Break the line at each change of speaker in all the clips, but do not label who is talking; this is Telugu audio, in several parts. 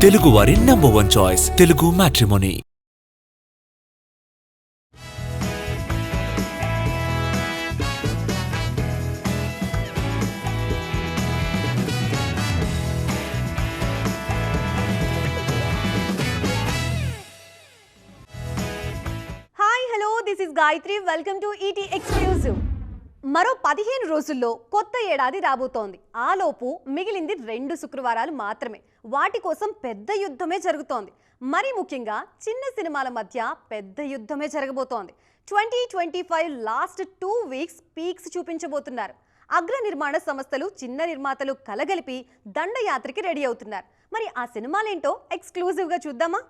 తెలుగువారి #1 choice Telugu matrimony.
Hi hello, this is Gayatri. Welcome to ET exclusive. మరో 15 రోజుల్లో కొత్త ఏడాది రాబోతోంది. ఆలోపు మిగిలింది 2 శుక్రవారాలు మాత్రమే. వాటి కోసం పెద్ద యుద్ధమే జరుగుతోంది. మరి ముఖ్యంగా చిన్న సినిమాల మధ్య పెద్ద యుద్ధమే జరగబోతోంది. 2025 లాస్ట్ 2 వీక్స్ పీక్స్ చూపించబోతున్నారు. అగ్ర నిర్మాణ సంస్థలు, చిన్న నిర్మాతలు కలగలిపి దండయాత్రకి రెడీ అవుతున్నారు. మరి ఆ సినిమాలేంటో ఎక్స్క్లూజివ్గా చూద్దామా?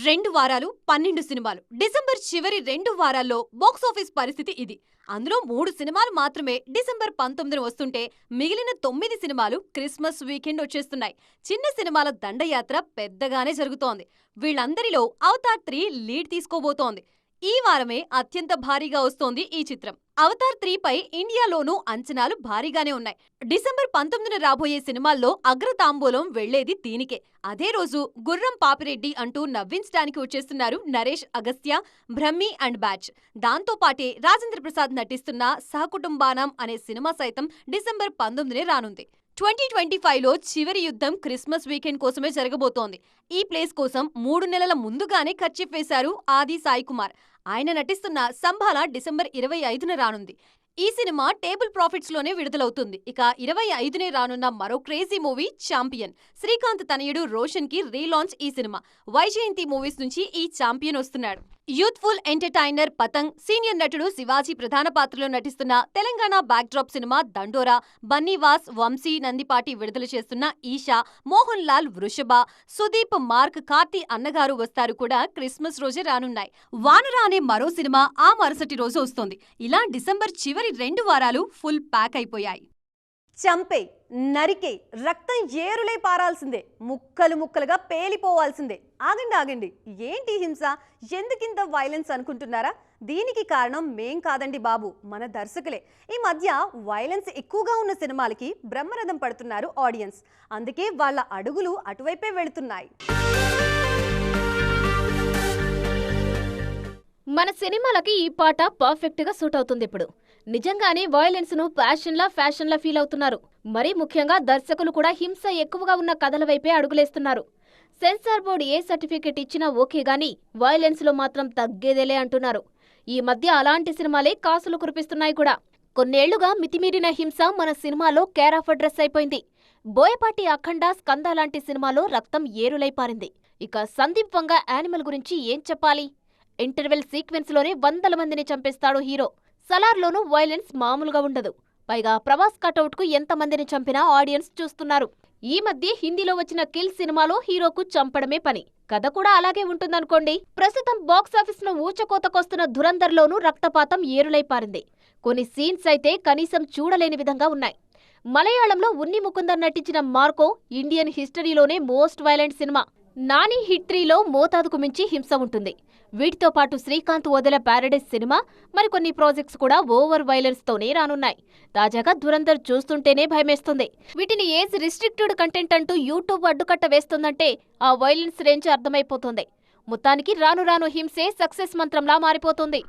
2 వారాలు 12 సినిమాలు. డిసెంబర్ చివరి 2 వారాల్లో బాక్సాఫీస్ పరిస్థితి ఇది. అందులో 3 సినిమాలు మాత్రమే డిసెంబర్ 19న వస్తుంటే మిగిలిన 9 సినిమాలు క్రిస్మస్ వీకెండ్ వచ్చేస్తున్నాయి. చిన్న సినిమాల దండయాత్ర పెద్దగానే జరుగుతోంది. వీళ్ళందరిలో అవతార్ 3 లీడ్ తీసుకోబోతోంది. ఈ వారమే అత్యంత భారీగా వస్తోంది ఈ చిత్రం. అవతార్ 3 పై ఇండియాలోనూ అంచనాలు భారీగానే ఉన్నాయి. డిసెంబర్ 19న రాబోయే సినిమాల్లో అగ్రతాంబూలం వెళ్లేది దీనికే. అదే రోజు గుర్రం పాపిరెడ్డి అంటూ నవ్వించడానికి వచ్చేస్తున్నారు నరేష్ అగస్త్య, బ్రహ్మి అండ్ బ్యాచ్. దాంతో పాటే రాజేంద్ర ప్రసాద్ నటిస్తున్న సహకుటుంబానం అనే సినిమా సైతం డిసెంబర్ 19నే రానుంది. 2025లో చివరి యుద్ధం క్రిస్మస్ వీకెండ్ కోసమే జరగబోతోంది. ఈ ప్లేస్ కోసం 3 నెలల ముందుగానే ఖర్చు వేశారు ఆది సాయి కుమార్. ఆయన నటిస్తున్న సంభాల డిసెంబర్ 25న రానుంది. ఈ సినిమా టేబుల్ ప్రాఫిట్స్ లోనే విడుదలవుతుంది. ఇక 25నే రానున్న మరో క్రేజీ మూవీ ఛాంపియన్. శ్రీకాంత్ తనయుడు రోషన్ కి రీలాంచ్ ఈ సినిమా. వైజయంతి మూవీస్ నుంచి ఈ ఛాంపియన్ వస్తున్నాడు. యూత్ఫుల్ ఎంటర్టైనర్ పతంగ్, సీనియర్ నటుడు శివాజీ ప్రధాన పాత్రలో నటిస్తున్న తెలంగాణ బ్యాక్డ్రాప్ సినిమా దండోరా. బన్నీవాస్, వంశీ, నందిపాటి విడుదల చేస్తున్న ఈషా, మోహన్ లాల్, వృషభ, సుదీప్, మార్క్, కార్తీ అన్నగారు వస్తారు కూడా క్రిస్మస్ రోజే రానున్నాయి. వానరా అనే మరో సినిమా ఆ మరుసటి రోజు వస్తోంది. ఇలా డిసెంబర్ చివరి 2 వారాలు ఫుల్ ప్యాక్ అయిపోయాయి. చంపే, నరికే, రక్తం ఏరులై పారాల్సిందే, ముక్కలు ముక్కలుగా పేలిపోవాల్సిందే. ఆగండి, ఏంటి హింస, ఎందుకింత వైలెన్స్ అనుకుంటున్నారా? దీనికి కారణం మేం కాదండి బాబు, మన దర్శకులే. ఈ మధ్య వైలెన్స్ ఎక్కువగా ఉన్న సినిమాలకి బ్రహ్మరథం పడుతున్నారు ఆడియన్స్. అందుకే వాళ్ళ అడుగులు అటువైపే వెళుతున్నాయి.
మన సినిమాలకి ఈ పాట పర్ఫెక్ట్ గా సూట్ అవుతుంది. ఇప్పుడు నిజంగానే వైలెన్స్ ను ఫ్యాషన్లా ఫీల్ అవుతున్నారు. మరీ ముఖ్యంగా దర్శకులు కూడా హింస ఎక్కువగా ఉన్న కథల వైపే అడుగులేస్తున్నారు. సెన్సార్ బోర్డు ఏ సర్టిఫికెట్ ఇచ్చినా ఓకే గానీ వైలెన్స్ లో మాత్రం తగ్గేదేలే అంటున్నారు. ఈ మధ్య అలాంటి సినిమాలే కాసులు కురిపిస్తున్నాయి కూడా. కొన్నేళ్లుగా మితిమీరిన హింస మన సినిమాలో కేర్ ఆఫ్ అడ్రస్ అయిపోయింది. బోయపాటి అఖండ, స్కంద లాంటి సినిమాలో రక్తం ఏరులై పారింది. ఇక సందీప్ వంగ యానిమల్ గురించి ఏం చెప్పాలి? ఇంటర్వెల్ సీక్వెన్స్ లోనే 100 మందిని చంపేస్తాడు హీరో. సలార్లోనూ వైలెన్స్ మామూలుగా ఉండదు. పైగా ప్రభాస్ కటౌట్ కు ఎంతమందిని చంపినా ఆడియన్స్ చూస్తున్నారు. ఈ మధ్య హిందీలో వచ్చిన కిల్ సినిమాలో హీరోకు చంపడమే పని. కథ కూడా అలాగే ఉంటుందనుకోండి. ప్రస్తుతం బాక్సాఫీస్ ను ఊచకోతకొస్తున్న ధురంధర్లోనూ రక్తపాతం ఏరులై పారింది. కొన్ని సీన్స్ అయితే కనీసం చూడలేని విధంగా ఉన్నాయి. మలయాళంలో ఉన్ని ముకుందర్ నటించిన మార్కో ఇండియన్ హిస్టరీలోనే most violent cinema. Nani Hit 3లో మోతాదుకు మించి హింస ఉంటుంది. వీటితో పాటు శ్రీకాంత్ వదిల ప్యారడైజ్ సినిమా, మరికొన్ని ప్రాజెక్ట్స్ కూడా ఓవర్ వైలెన్స్ తోనే రానున్నాయి. తాజాగా ధురంధర్ చూస్తుంటేనే భయమేస్తుంది. వీటిని ఏజ్ రిస్ట్రిక్టెడ్ కంటెంట్ అంటూ యూట్యూబ్ అడ్డుకట్ట వేస్తుందంటే ఆ వైలెన్స్ రేంజ్ అర్థమైపోతుంది. మొత్తానికి రాను రాను హింసే సక్సెస్ మంత్రంలా మారిపోతుంది.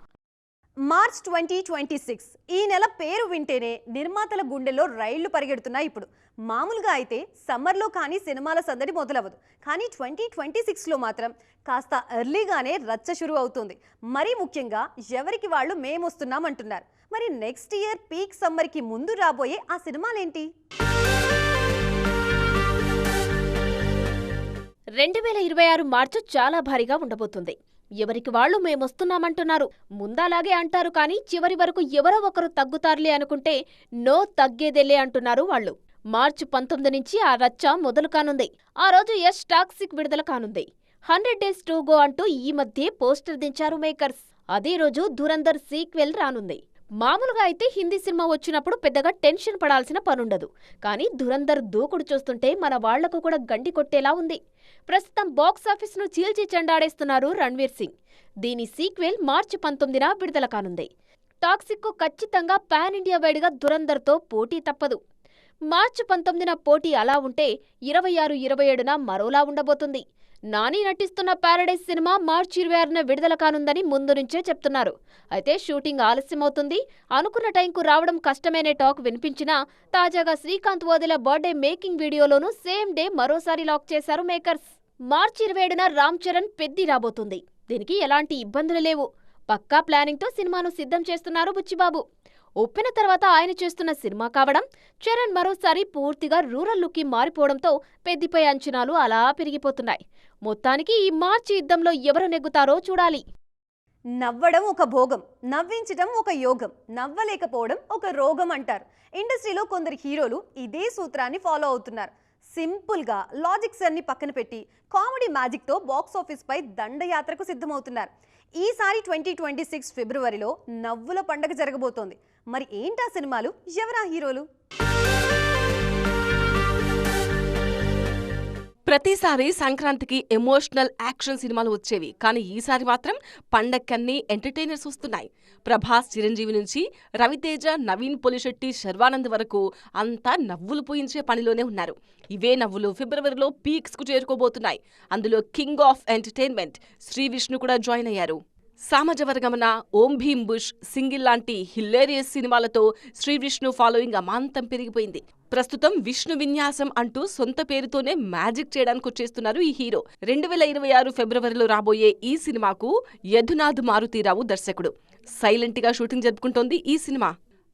మార్చ్ 2026 ఈ నెల పేరు వింటేనే నిర్మాతల గుండెల్లో రైళ్లు పరిగెడుతున్నాయి. ఇప్పుడు మామూలుగా అయితే సమ్మర్లో కానీ సినిమాల సందడి మొదలవ్వదు. కానీ 2026లో మాత్రం కాస్త ఎర్లీగానే రచ్చ షురు అవుతుంది. మరీ ముఖ్యంగా ఎవరికి వాళ్ళు మేమొస్తున్నామంటున్నారు. మరి నెక్స్ట్ ఇయర్ పీక్ సమ్మర్కి ముందు రాబోయే ఆ సినిమాలేంటి?
2026 మార్చి చాలా భారీగా ఉండబోతుంది. ఎవరికి వాళ్లు మేమొస్తున్నామంటున్నారు. ముందాలాగే అంటారు కానీ చివరి వరకు ఎవరో ఒకరు తగ్గుతారులే అనుకుంటే నో, తగ్గేదేలే అంటున్నారు వాళ్ళు. మార్చి 19 నుంచి ఆ రచ్చ మొదలు కానుంది. ఆ రోజు యష్ టాక్సిక్ విడుదల కానుంది. 100 days to go అంటూ ఈ మధ్య పోస్టర్ దించారు మేకర్స్. అదే రోజు ధురంధర్ సీక్వెల్ రానుంది. మామూలుగా అయితే హిందీ సినిమా వచ్చినప్పుడు పెద్దగా టెన్షన్ పడాల్సిన పనుండదు. కానీ ధురంధర్ దూకుడు చూస్తుంటే మన వాళ్లకు కూడా గండి కొట్టేలా ఉంది. ప్రస్తుతం బాక్సాఫీస్ ను చీల్చి చెండాడేస్తున్నారు రణ్వీర్ సింగ్. దీని సీక్వెల్ మార్చి 19న విడుదల కానుంది. టాక్సిక్ కు ఖచ్చితంగా పాన్ ఇండియా వైడ్ గా ధురంధర్ తో పోటీ తప్పదు. మార్చి 19న పోటీ అలా ఉంటే 26, 27న మరోలా ఉండబోతుంది. నాని నటిస్తున్న ప్యారడైజ్ సినిమా మార్చి 26న విడుదల కానుందని ముందు నుంచే చెప్తున్నారు. అయితే షూటింగ్ ఆలస్యమవుతుంది, అనుకున్న టైంకు రావడం కష్టమనే టాక్ వినిపించినా తాజాగా Srikanth వదిల birthday making వీడియోలోనూ same day మరోసారి లాక్ చేశారు మేకర్స్. మార్చి 27న రామ్ చరణ్ పెద్ది రాబోతుంది. దీనికి ఎలాంటి ఇబ్బందులు లేవు. పక్కా ప్లానింగ్తో సినిమాను సిద్ధం చేస్తున్నారు బుచ్చిబాబు. ఒప్పిన తర్వాత ఆయన చేస్తున్న సినిమా కావడం, చరణ్ మరోసారి పూర్తిగా రూరల్ లుక్కి మారిపోవడంతో పెద్దిపై అంచనాలు అలా పెరిగిపోతున్నాయి. మొత్తానికి ఈ మార్చి యుద్ధంలో ఎవరు నెగ్గుతారో చూడాలి.
నవ్వడం ఒక భోగం, నవ్వించడం ఒక యోగం, నవ్వలేకపోవడం ఒక రోగం అంటారు. ఇండస్ట్రీలో కొందరు హీరోలు ఇదే సూత్రాన్ని ఫాలో అవుతున్నారు. సింపుల్గా లాజిక్స్ అన్ని పక్కన పెట్టి కామెడీ మ్యాజిక్తో బాక్స్ ఆఫీస్ పై దండయాత్రకు సిద్ధమవుతున్నారు. ఈసారి 2026 ఫిబ్రవరిలో నవ్వుల పండగ జరగబోతోంది. మరి ఏంటా సినిమాలు, ఎవరా హీరోలు?
ప్రతిసారి సంక్రాంతికి ఎమోషనల్ యాక్షన్ సినిమాలు వచ్చేవి, కానీ ఈసారి మాత్రం పండక్కన్నీ ఎంటర్టైనర్స్ వస్తున్నాయి. ప్రభాస్, చిరంజీవి నుంచి రవితేజ, నవీన్ పొలిశెట్టి, శర్వానంద్ వరకు అంతా నవ్వులు పూయించే పనిలోనే ఉన్నారు. ఇవే నవ్వులు ఫిబ్రవరిలో పీక్స్ కు చేరుకోబోతున్నాయి. అందులో king of entertainment Shri Vishnu కూడా జాయిన్ అయ్యారు. సామజవర్గమన, ఓం భీమ్ బుష్, సింగిల్ లాంటి హిల్లేరియస్ సినిమాలతో శ్రీ విష్ణు ఫాలోయింగ్ అమాంతం పెరిగిపోయింది. ప్రస్తుతం విష్ణు విన్యాసం అంటూ సొంత పేరుతోనే మ్యాజిక్ చేయడానికి వచ్చేస్తున్నారు ఈ హీరో. 2026 ఫిబ్రవరిలో రాబోయే ఈ సినిమాకు యదునాథ్ మారుతీరావు దర్శకుడు. సైలెంట్ గా షూటింగ్ జరుపుకుంటోంది ఈ సినిమా.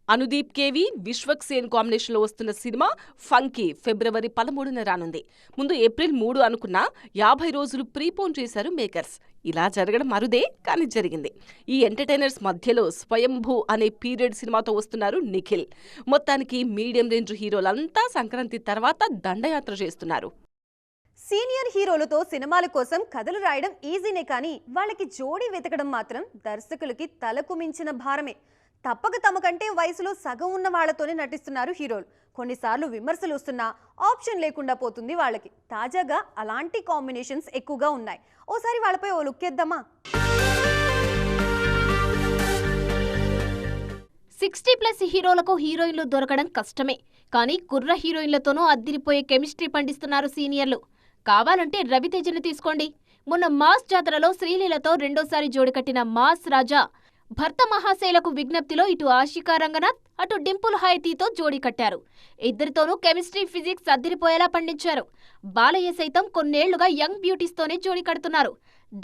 అనుదీప్ కేవి, విశ్వక్ సేన్ కాంబినేషన్లో వస్తున్న సినిమా ఫంకీ ఫిబ్రవరి 13న రానుంది. ముందు ఏప్రిల్ 3 అనుకున్నా 50 రోజులు ప్రీపోన్ చేశారు మేకర్స్. ఇలా జరగడం అరుదే, కానీ జరిగింది. ఈ ఎంటర్టైనర్స్ మధ్యలో స్వయంభూ అనే పీరియడ్ సినిమాతో వస్తున్నారు నిఖిల్. మొత్తానికి మీడియం రేంజ్ హీరోలంతా సంక్రాంతి తర్వాత దండయాత్ర చేస్తున్నారు.
సీనియర్ హీరోలతో సినిమాల కోసం కథలు రాయడం ఈజీనే, కానీ వాళ్ళకి జోడీ వెతకడం మాత్రం దర్శకులకి తలకు మించిన భారమే. తప్పక తమకంటే వయసులో సగం ఉన్న వాళ్లతోనే నటిస్తున్నారు హీరోలు. కొన్నిసార్లు విమర్శలు వస్తున్నా ఆప్షన్ లేకుండా పోతుంది వాళ్ళకి. తాజాగా అలాంటి కాంబినేషన్స్ ఎక్కువగా ఉన్నాయి. ఓసారి వాళ్ళపై ఓ లుక్ వేద్దామా?
60+ హీరోలకు హీరోయిన్లు దొరకడం కష్టమే, కానీ కుర్ర హీరోయిన్లతోనూ అద్దిరిపోయే కెమిస్ట్రీ పండిస్తున్నారు సీనియర్లు. కావాలంటే రవితేజను తీసుకోండి. మొన్న మాస్ జాతరలో శ్రీలీలతో రెండోసారి జోడికట్టిన మాస్ రాజా భర్త మహాశైలకు విజ్ఞప్తిలో ఇటు ఆషికా రంగనాథ్, అటు డింపుల్ హాయతీతో జోడీ కట్టారు. ఇద్దరితోనూ కెమిస్ట్రీ, ఫిజిక్స్ అద్దిరిపోయేలా పండించారు. బాలయ్య సైతం కొన్నేళ్లుగా యంగ్ బ్యూటీస్తోనే జోడీ కడుతున్నారు.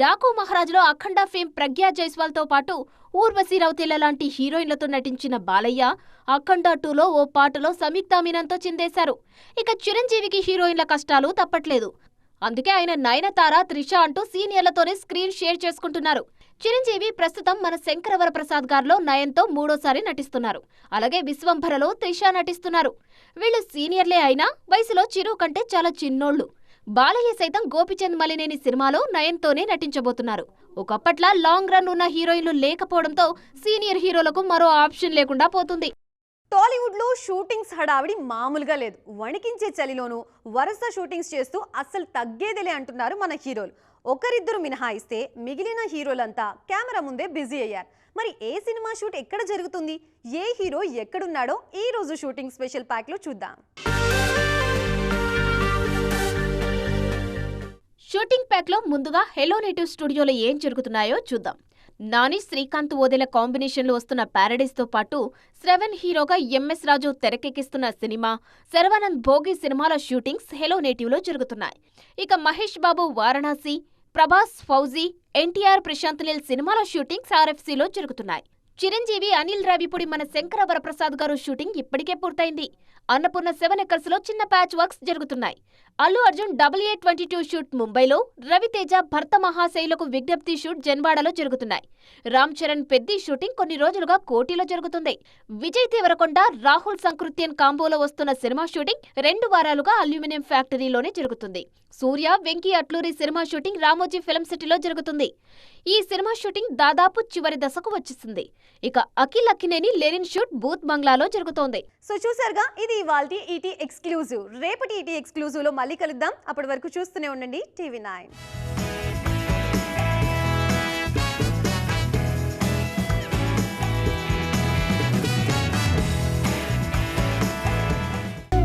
డాకు మహారాజ్లో అఖండ ఫేమ్ ప్రజ్ఞా జైస్వాల్తో పాటు ఊర్వశీ రౌతేలా లాంటి హీరోయిన్లతో నటించిన బాలయ్య అఖండ 2లో ఓ పాటలో సంయుక్తా మీనన్తో చిందేశారు. ఇక చిరంజీవికి హీరోయిన్ల కష్టాలు తప్పట్లేదు. అందుకే ఆయన నయనతార, త్రిష అంటూ సీనియర్లతోనే స్క్రీన్ షేర్ చేసుకుంటున్నారు. చిరంజీవి ప్రస్తుతం మన శంకరవరప్రసాద్ గారిలో నయన్తో 3వ సారి నటిస్తున్నారు. అలాగే విశ్వంభరలో త్రిష నటిస్తున్నారు. వీళ్ళు సీనియర్లే అయినా వయసులో చిరు కంటే చాలా చిన్నోళ్లు. బాలయ్య సైతం గోపిచంద్ మలినేని సినిమాలో నయన్తోనే నటించబోతున్నారు. ఒకప్పట్లా లాంగ్ రన్ ఉన్న హీరోయిన్లు లేకపోవడంతో సీనియర్ హీరోలకు మరో ఆప్షన్ లేకుండా పోతుంది.
టాలీవుడ్లో షూటింగ్స్ హడావిడి మామూలుగా లేదు. వణికించే చలిలోనూ వరుస షూటింగ్స్ చేస్తూ అస్సలు తగ్గేదిలే అంటున్నారు మన హీరోలు. ఒకరిద్దరు మినహాయిస్తే మిగిలిన హీరోలంతా కెమెరా ముందే బిజీ అయ్యారు. మరి ఏ సినిమా షూట్ ఎక్కడ జరుగుతుంది, ఏ హీరో ఎక్కడున్నాడో ఈ రోజు షూటింగ్ స్పెషల్ ప్యాక్లో చూద్దాం.
షూటింగ్ ప్యాక్లో ముందుగా హెలో నేటివ్ స్టూడియోలో ఏం జరుగుతున్నాయో చూద్దాం. నాని, శ్రీకాంత్ ఓదెల కాంబినేషన్లో వస్తున్న ప్యారడైజ్తో పాటు శ్రవణ్ హీరోగా ఎంఎస్ రాజు తెరకెక్కిస్తున్న సినిమా, శర్వానంద్ భోగి సినిమాల షూటింగ్స్ హెలో నేటివ్లో జరుగుతున్నాయి. ఇక మహేష్ బాబు వారణాసి, ప్రభాస్, ఫౌజీ, ఎన్టీఆర్, ప్రశాంత్ నీల్ సినిమాల షూటింగ్స్ RFCలో జరుగుతున్నాయి. చిరంజీవి, అనిల్ రావిపూడి మన శంకరవరప్రసాద్ గారు షూటింగ్ ఇప్పటికే పూర్తయింది. అన్నపూర్ణ 7 ఎకర్స్లో చిన్న ప్యాచ్ వర్క్స్ జరుగుతున్నాయి. అల్లు అర్జున్ AA22 షూట్ ముంబైలో, రవితేజ భర్త మహాశైలకు విజ్ఞప్తి షూట్ జన్వాడలో జరుగుతున్నాయి. రామ్ చరణ్ పెద్ది షూటింగ్ కొన్ని రోజులుగా కోటిలో జరుగుతుంది. విజయ్ దేవరకొండ, రాహుల్ సంకృత్యన్ కాంబోలో వస్తున్న సినిమా షూటింగ్ 2 వారాలుగా అల్యూమినియం ఫ్యాక్టరీలోనే జరుగుతుంది. Surya, Venky Atluri cinema shooting Ramoji film సిటీలో జరుగుతుంది. ఈ సినిమా షూటింగ్ దాదాపు చివరి దశకు వచ్చేసింది. ఇక అఖిల్ అక్కినేని లెనిన్ షూట్ బూత్ బంగ్లాలో జరుగుతోంది.
సో చూసారుగా, ఇది ఇవాల్టి ఈటీ ఎక్స్క్లూజివ్. రేపటి ఈటీ ఎక్స్క్లూజివ్ లో మళ్ళీ కలుద్దాం. అప్పటి వరకు చూస్తూనే ఉండండి TV9.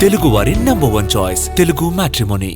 తెలుగువారి నంబర్ 1 చాయిస్ తెలుగు మ్యాట్రిమోనీ.